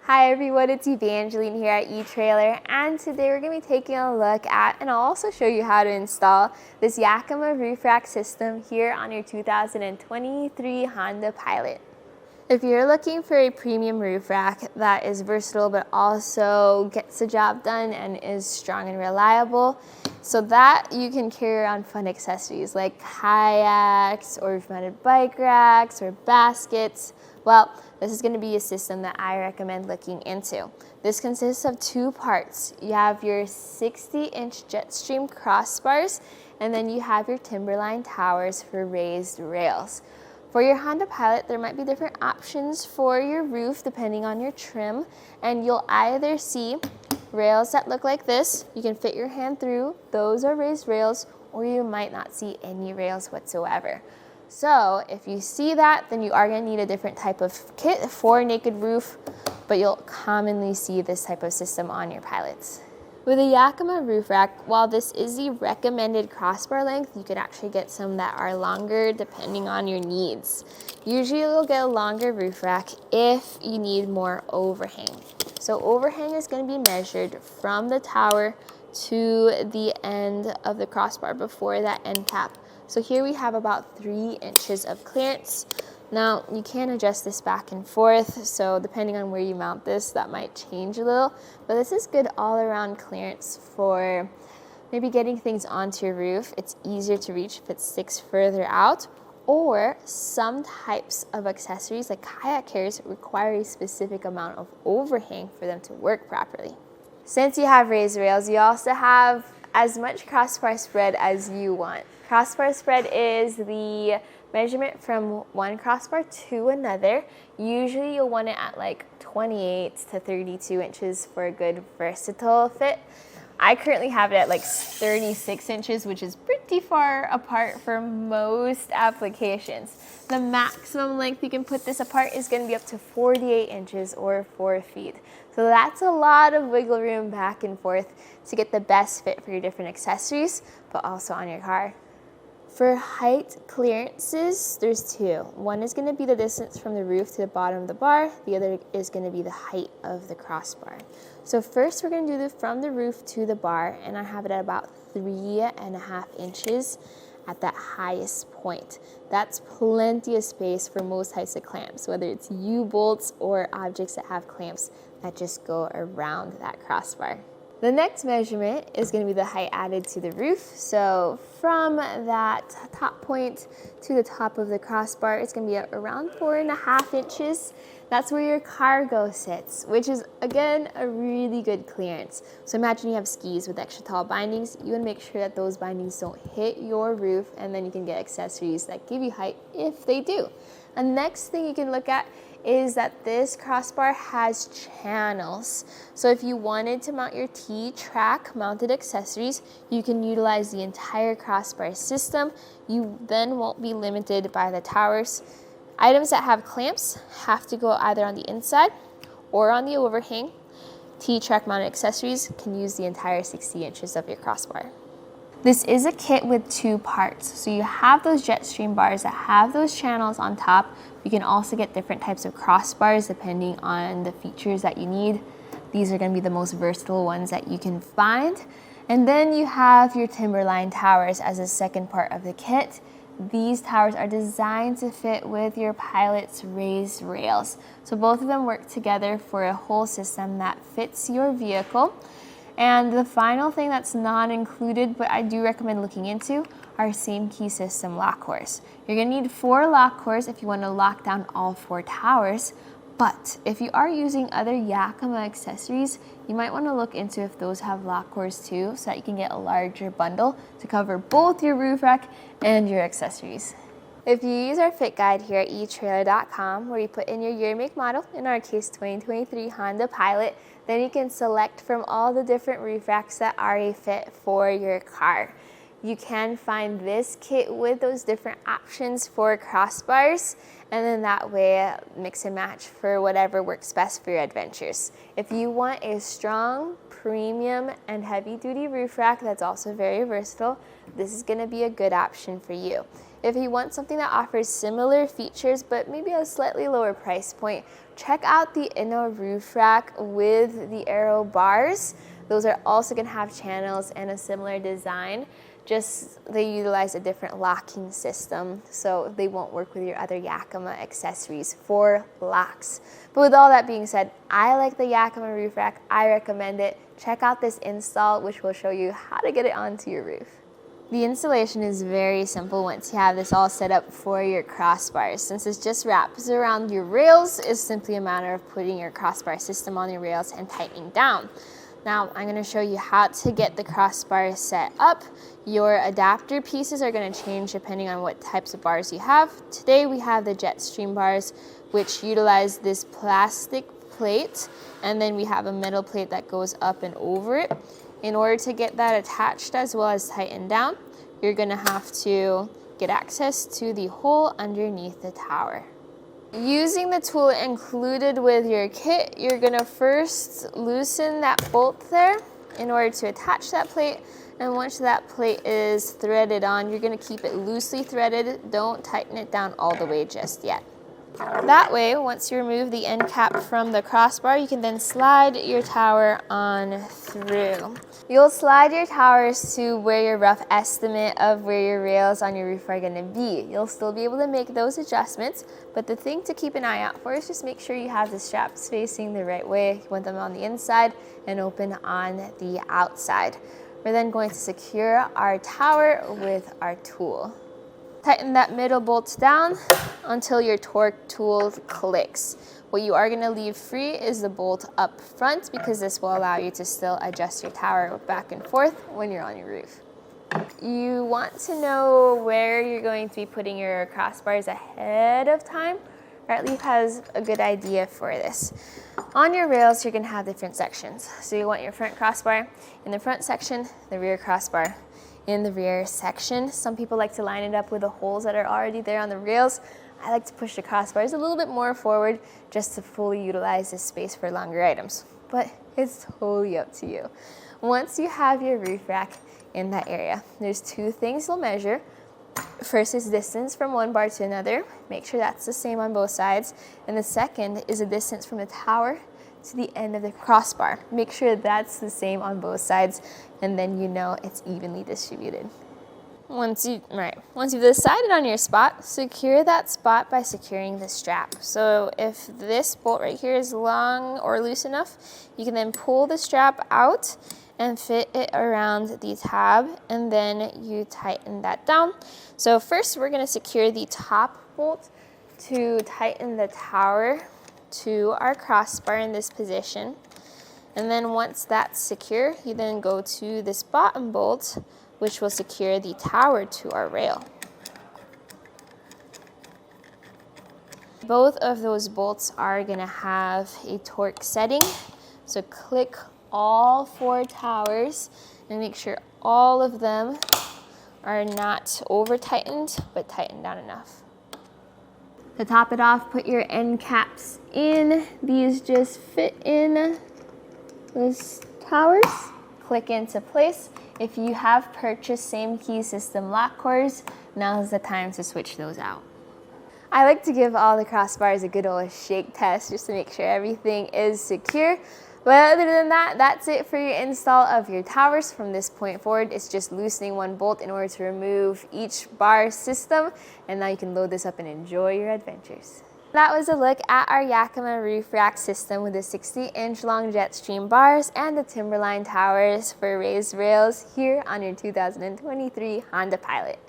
Hi everyone, it's Eudangelene here at etrailer, and today we're going to be taking a look at, and I'll also show you how to install this Yakima Roof Rack system here on your 2023 Honda Pilot. If you're looking for a premium roof rack that is versatile but also gets the job done and is strong and reliable, so that you can carry around fun accessories like kayaks or roof-mounted bike racks or baskets, well, this is going to be a system that I recommend looking into. This consists of two parts. You have your 60-inch JetStream Crossbars, and then you have your TimberLine towers for raised rails. For your Honda Pilot, there might be different options for your roof depending on your trim, and you'll either see rails that look like this. You can fit your hand through. Those are raised rails, or you might not see any rails whatsoever. So if you see that, then you are going to need a different type of kit for naked roof, but you'll commonly see this type of system on your Pilots. With a Yakima Roof Rack, while this is the recommended crossbar length, you can actually get some that are longer depending on your needs. Usually you'll get a longer roof rack if you need more overhang. So overhang is going to be measured from the tower to the end of the crossbar before that end cap. So here we have about 3 inches of clearance. Now you can adjust this back and forth, so depending on where you mount this, that might change a little, but this is good all around clearance for maybe getting things onto your roof. It's easier to reach if it sticks further out, or some types of accessories like kayak carriers require a specific amount of overhang for them to work properly. Since you have raised rails, you also have as much crossbar spread as you want. Crossbar spread is the measurement from one crossbar to another. Usually you'll want it at like 28 to 32 inches for a good versatile fit. I currently have it at like 36 inches, which is pretty far apart for most applications. The maximum length you can put this apart is going to be up to 48 inches or 4 feet. So that's a lot of wiggle room back and forth to get the best fit for your different accessories, but also on your car. For height clearances, there's two. One is going to be the distance from the roof to the bottom of the bar. The other is going to be the height of the crossbar. So first we're going to do from the roof to the bar, and I have it at about 3.5 inches at that highest point. That's plenty of space for most types of clamps, whether it's U-bolts or objects that have clamps that just go around that crossbar. The next measurement is going to be the height added to the roof. So from that top point to the top of the crossbar, it's going to be at around 4.5 inches. That's where your cargo sits, which is, again, a really good clearance. So imagine you have skis with extra tall bindings. You want to make sure that those bindings don't hit your roof, and then you can get accessories that give you height if they do. The next thing you can look at is that this crossbar has channels. So if you wanted to mount your T-track mounted accessories, you can utilize the entire crossbar system. You then won't be limited by the towers. Items that have clamps have to go either on the inside or on the overhang. T-track mounted accessories can use the entire 60 inches of your crossbar. This is a kit with two parts. So you have those JetStream bars that have those channels on top. You can also get different types of crossbars depending on the features that you need. These are going to be the most versatile ones that you can find. And then you have your TimberLine towers as a second part of the kit. These towers are designed to fit with your Pilot's raised rails. So both of them work together for a whole system that fits your vehicle. And the final thing that's not included, but I do recommend looking into, are same key system lock cores. You're going to need 4 lock cores if you want to lock down all 4 towers. But if you are using other Yakima accessories, you might want to look into if those have lock cores too, so that you can get a larger bundle to cover both your roof rack and your accessories. If you use our fit guide here at etrailer.com, where you put in your year, make, model, in our case 2023 Honda Pilot, then you can select from all the different roof racks that are a fit for your car. You can find this kit with those different options for crossbars, and then that way mix and match for whatever works best for your adventures. If you want a strong, premium, and heavy-duty roof rack that's also very versatile, this is going to be a good option for you. If you want something that offers similar features but maybe a slightly lower price point, check out the Yakima Roof Rack with the arrow bars. Those are also going to have channels and a similar design, just they utilize a different locking system, so they won't work with your other Yakima accessories for locks. But with all that being said, I like the Yakima Roof Rack. I recommend it. Check out this install, which will show you how to get it onto your roof. The installation is very simple once you have this all set up for your crossbars. Since it just wraps around your rails, it's simply a matter of putting your crossbar system on your rails and tightening down. Now I'm going to show you how to get the crossbar set up. Your adapter pieces are going to change depending on what types of bars you have. Today we have the JetStream bars, which utilize this plastic plate, and then we have a metal plate that goes up and over it. In order to get that attached as well as tightened down, you're going to have to get access to the hole underneath the tower. Using the tool included with your kit, you're going to first loosen that bolt there in order to attach that plate. And once that plate is threaded on, you're going to keep it loosely threaded. Don't tighten it down all the way just yet. That way, once you remove the end cap from the crossbar, you can then slide your tower on through. You'll slide your towers to where your rough estimate of where your rails on your roof are going to be. You'll still be able to make those adjustments, but the thing to keep an eye out for is just make sure you have the straps facing the right way. You want them on the inside and open on the outside. We're then going to secure our tower with our tool. Tighten that middle bolt down until your torque tool clicks. What you are going to leave free is the bolt up front, because this will allow you to still adjust your tower back and forth when you're on your roof. You want to know where you're going to be putting your crossbars ahead of time. Ratleaf has a good idea for this. On your rails, you're going to have different sections. So you want your front crossbar in the front section, the rear crossbar in the rear section. Some people like to line it up with the holes that are already there on the rails. I like to push the crossbars a little bit more forward just to fully utilize this space for longer items, but it's totally up to you. Once you have your roof rack in that area, there's two things you'll measure. First is distance from one bar to another. Make sure that's the same on both sides. And the second is the distance from the tower to the end of the crossbar. Make sure that's the same on both sides, and then you know it's evenly distributed. Once you've decided on your spot, secure that spot by securing the strap. So if this bolt right here is long or loose enough, you can then pull the strap out and fit it around the tab, and then you tighten that down. So first we're going to secure the top bolt to tighten the tower to our crossbar in this position. And then once that's secure, you then go to this bottom bolt, which will secure the tower to our rail. Both of those bolts are going to have a torque setting, so click all 4 towers and make sure all of them are not over tightened but tightened down enough. To top it off, put your end caps in. These just fit in those towers, click into place. If you have purchased same key system lock cores, now's the time to switch those out. I like to give all the crossbars a good old shake test just to make sure everything is secure. But other than that, that's it for your install of your towers. From this point forward, it's just loosening one bolt in order to remove each bar system, and now you can load this up and enjoy your adventures. That was a look at our Yakima Roof Rack system with the 60-inch long JetStream bars and the TimberLine towers for raised rails here on your 2023 Honda Pilot.